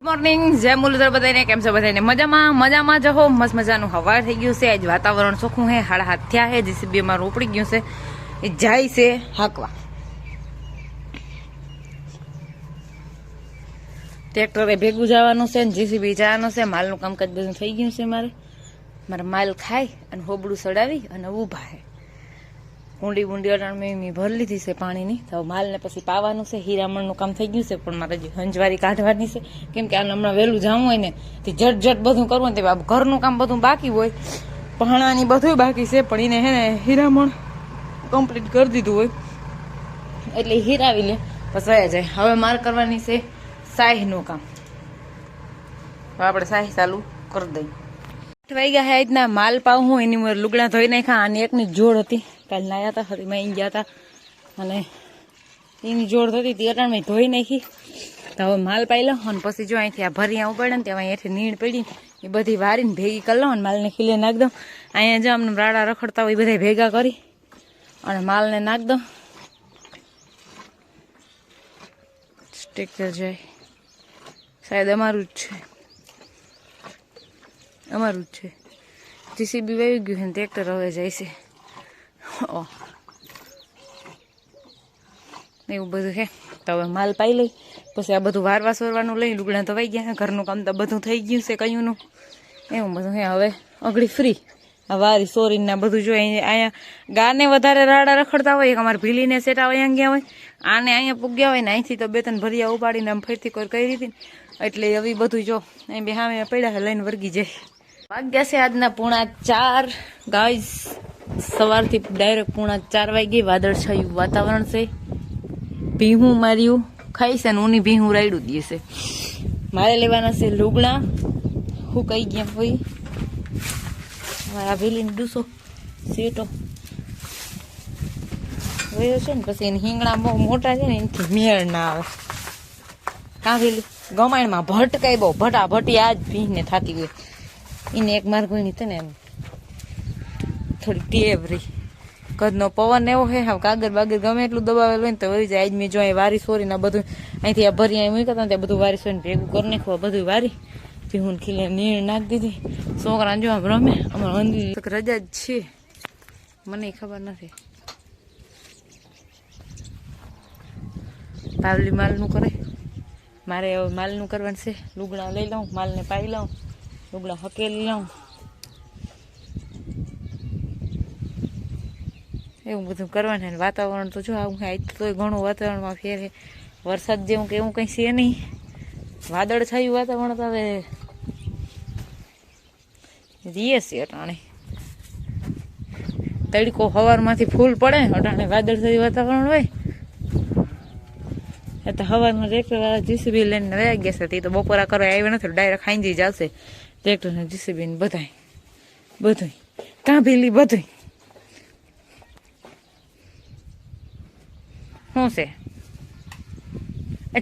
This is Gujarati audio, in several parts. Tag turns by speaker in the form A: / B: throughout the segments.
A: મોર્નિંગ જય મુરલીધર બધાને કેમ છો બધાને મજામાં જહો મસ્ત મજાનું હવા થઈ ગયું છે આજ વાતાવરણ ચોખ્ખું હે 7:30 થયા હે જીસીબી અમારું ઉપડી ગયું છે એ જાય છે હાકવા ટ્રેક્ટરે ભેગું જવાનું છે ને જીસીબી જવાનું છે માલનું કામકાજ બધું થઈ ગયું છે મારે માલ ખાઈ અને હોબડું સડાવી અને ઊભા હે ઊંડી અડાણ મેં ભરી લીધી છે પાણીની તો માલને પછી પાવાનું છે હીરામણનું કામ થઈ ગયું છે પણ મારે જે હંજવારી કાઢવાની છે કેમ કે આને હમણાં વહેલું જવું હોય ને તે ઝટ બધું કરવું ને તે ઘરનું કામ બધું બાકી હોય પહાણાની બધું બાકી છે પણ એને હે ને હીરામણ કમ્પ્લીટ કરી દીધું હોય એટલે હીરાવી લે બસ વયા જાય હવે મારે કરવાની છે સાહીનું કામ આપણે સાહી ચાલુ કરી દઈએ 8 વાગ્યા હે આજના માલ પાવું હું એની મોર લુગડા ધોઈ નાખ્યા અને એકની જોડ હતી કાલ લાયા હતા હરીમાં અહીં ગયા હતા અને એની જોડ હતી તે અટાણમાં ધોઈ નાખી તો હવે માલ પાઈ લો અને પછી જો અહીંથી આ ભરિયા ઉપાડે ને ત્યાં અહીંયાથી નીણ પડી એ બધી વારીને ભેગી કરી લો અને માલને ખીલે નાખ દો અહીંયા જો અમને રાડા રખડતા હોય એ બધા ભેગા કરી અને માલને નાખ દો ટ્રેક્ટર જાય શાયદ અમારું જ છે જીસીબી વાવી ગયું છે ને ટ્રેક્ટર હવે જાય છે એવું બધું છે તો હવે માલ પાઈ લઈ પછી આ બધું વારવા સોરવાનું લઈ લુગડા તો વાઈ ગયા ઘરનું કામ તો બધું થઈ ગયું છે કયુંનું એવું બધું હે હવે અગડી ફ્રી આ વારી સોરીને બધું જો અહીંયા ગાને વધારે રાડા રખડતા હોય અમારે ભીલીને સેટા અહીંયા ગયા હોય આને અહીંયા પૂગ્યા હોય ને અહીંથી તો 2-3 ભરિયા ઉપાડીને આમ ફરીથી કરી હતી એટલે હવે બધું જો અહીં બે સામે પડ્યા લઈને વર્ગી જાય વાગ્યા છે આજના 4:30 ગાઈઝ સવારથી ડાયરેક્ટ 4:30 વાગે વાદળછાયું વાતાવરણ છે ભીહું માર્યું ખાઈ છે ને ઊની ભીહું રાયડું દે છે મારે લેવાના છે લુગડા હું કઈ ગયા હોય મારા ભેલીને ડૂસો સેટો વયો છે ને પછી એને હિંગણા બહુ મોટા છે ને એનાથી મેળ ના આવે કાં ભેલી ગમાણમાં ભટકાઈ બહુ ભટાભટી આ જ ભીને થતી હોય એને એક માર્ગોની છે ને એમ થોડી ટેવ રહી કદનો પવન એવો હે હા કાગર બાગર ગમે એટલું દબાવેલું હોય ને તો વળી જાય આજ મેં જો અહીં વારી સોરીને બધું અહીંથી આ ભરી અહીં મૂક્યા હતા ત્યાં બધું વારી સોરીને ભેગું કરી નાખવા બધું વારી ભીહું ખીલે નીણ નાખી દીધી છોકરા જો આમ રમે અમારે અંધી રજા જ છે મને ખબર નથી પાવલી માલનું કરે મારે હવે માલનું કરવાનું છે લુગડા લઈ લઉં માલને પાઈ લઉં લુગડા હકેલી લઉં એવું બધું કરવાનું ને વાતાવરણ તો જો આવું આજ તોય ઘણું વાતાવરણમાં ફેર છે વરસાદ જેવું કે એવું કંઈ છે નહીં વાદળ છાયું વાતાવરણ તો હવે રીએ છે અટાણે તડકો સવારમાંથી ફૂલ પડે અટાણે વાદળ છાયું વાતાવરણ હોય એ તો સવારમાં ટ્રેક્ટરવાળા જીસીબી લઈને વયા ગયા છે તે તો બપોરા કરવા આવ્યા નથી ડાયરેક્ટ ખાઈ જઈ જશે ટ્રેક્ટરને જીસીબી ને બધું કાં ભીલી બધું શું છે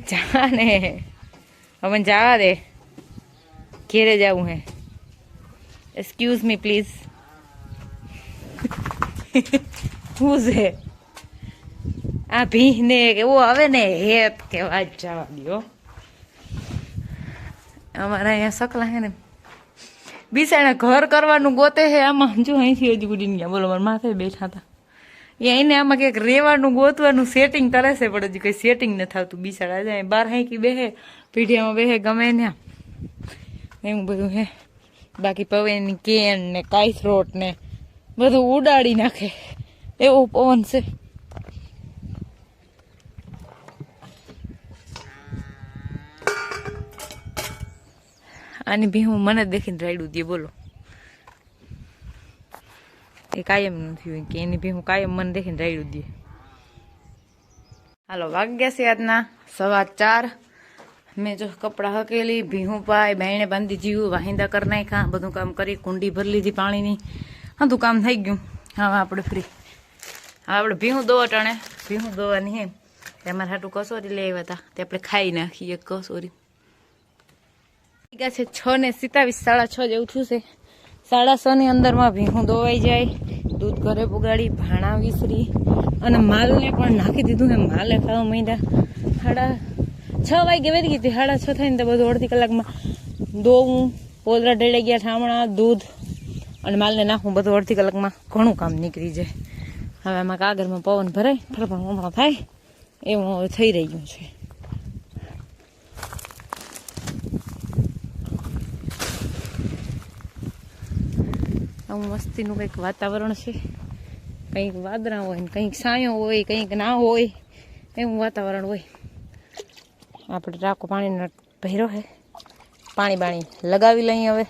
A: જા ને હવે જવા દે ઘેરે જવું હે એક્સક્યુઝ મી પ્લીઝ શું છે આ ભીહ ને એવું આવે ને હેત કે વાત જવા દો અમારા અહીંયા સકલા હે ને બિસાડા ઘર કરવાનું ગોતે છે આમાં જો અહીંથી હજી ઉડીને ગયા બોલો મારા માથે બેઠા હતા એને આમાં કંઈક રેવાનું ગોતવાનું સેટિંગ કરે છે પણ હજી કંઈ સેટિંગ નથી આવતું બિસાડા જાય બહાર હાંકી બેહે પીઢિયામાં બેહે ગમે ને એવું બધું હે બાકી પવનની કેન ને કાઈથરોટ ને બધું ઉડાડી નાખે એવું પવન છે આની ભીહું મને દેખીને રાયડું દે બોલો એ કાયમ નથી હોય કે એની ભીહું કાયમ મને દેખીને રાયડું દે હાલો વાગ્યા છે આજના 4:15 મેં જો કપડાં હકેલી ભીહું પાય બાયણે બાંધી જીવું વાહિંદા કરી નાખ્યા બધું કામ કરી કુંડી ભરી લીધી પાણીની બધું કામ થઈ ગયું હવે આપણે ફ્રી હવે આપણે ભીહું દોવા ટાણે ભીહું દોવાની હે અમારે હાટું કસોરી લઈ આવ્યા હતા તે આપણે ખાઈ નાખીએ કસોરી છે 6:27 6:30 જેવું થયું છે 6:30 ની અંદરમાં ભીહું દોવાઈ જાય દૂધ ઘરે પુગાડી ભાણા વિસરી અને માલને પણ નાખી દીધું ને માલે ખાવા માંડ્યા 6 વાગે વધી ગઈ હતી, 6:30 થાય ને તો બધું અડધી કલાકમાં દોવું, પોદરા ઢળી ગયા, ઠામણા, દૂધ અને માલને નાખવું, બધું અડધી કલાકમાં ઘણું કામ નીકળી જાય. હવે આમાં કાગળમાં પવન ભરાય, ફરફર થાય એવું હવે થઈ રહ્યું છે. આવું મસ્તીનું કંઈક વાતાવરણ છે, કંઈક વાદળા હોય ને કંઈક છાંયો હોય, કંઈક ના હોય, એવું વાતાવરણ હોય. આપણે ટાંકો પાણીનો ભર્યો છે, પાણી લગાવી લઈએ હવે.